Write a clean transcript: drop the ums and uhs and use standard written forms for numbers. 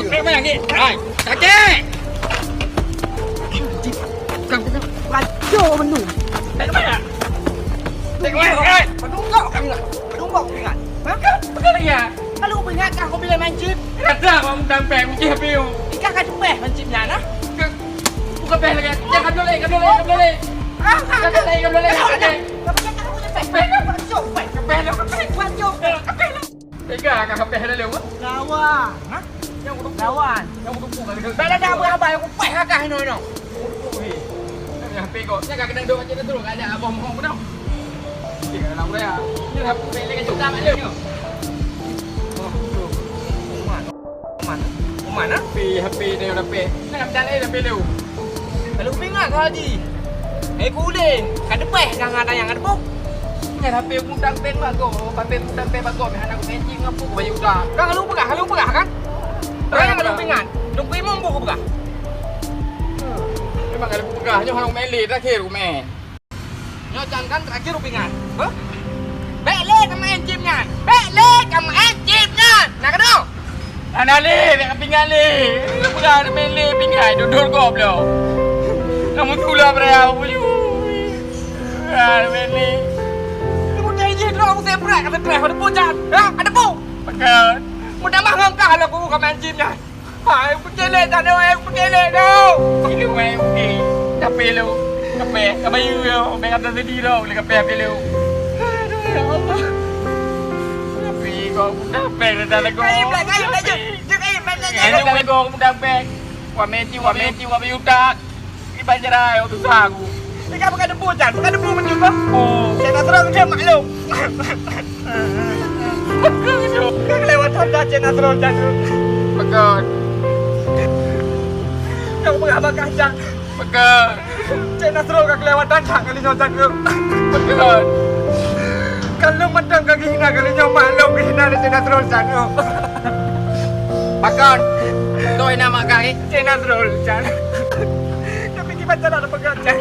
Kau main ni. Hai. Sakit. Raja menu. Tak main. Tak main. Hai. Padung kau ingat. Betul lagi ya. Kalau kau ingat kau bila main chip, Kata kau dampek kunci HP tu. ikan kan cepet main chipnya nah. Buka bel lagi. Jangan boleh. Jangan boleh. Tega akan kapeh dah lewat. Lawan. Ha? Yang aku Lawan. yang aku pun kali. Tak ada apa-apa aku peh akak no no. Yang HP kau. Jangan kena duk macam tu. Ada abah mohon pun dah. Tiga nak boleh ah. Ni HP bel lagi juga mak lu. Mana? HP ni udah pe. Nak berjalan dah pe lu. Kalau ingat kau haji. Kuling. Kan peh jangan ada yang ada pun. Ni HP mudang pen mak kau. HP mudang pen mak kau. Anak aku mancing ngapu baju udah. Kan lu pegah kan? Jangan kalau ingat. Lu primum buku pegah. Memang ada pegah. Nyo hang melit terakhir aku main. Nyo jangan terakhir lu ingat. Hah? Bele sama enjimnya. Bele sama enjimnya. Nak kena? Anak le, nak pinggan le. Pegah nak main le pinggan. Duduk kau belum. Kamu tulah beraya puju. Ah, main le. Lu janji tu aku seberat kata try ada pujan. Ha? Ada pu. Pekat. Mudah maham kah lah aku ke main enjimnya. Hai, pergelek tak ada aku pergelek dah. Ini main okey. Kape lu. Kape. Kabayu lu. Main kata sedih tau. Boleh kape HP lu. Aduh ya Allah. Tapi kau dah pek dah lagu. Kaim je. Jangan main Ini dah lagu aku dah pek. Wah meti, wah bayutak. Ini banjarai aku susah aku. Ini bukan debu Jan, bukan debu menjual. Oh. Saya tak terang dia maklum. Kau kelewatan dah Cik Nasrul Jan. Pekat. Kau bakar Jan. Pekat. Cik Nasrul kau kelewatan dah kali Jan. Pekat. Kalau macam kaki hina kali nyawa maklum hina Cik Nasrul Jan. Pekat. Kau nama kaki. Cik Nasrul Jan. Tapi kita tak ada pegang Jan.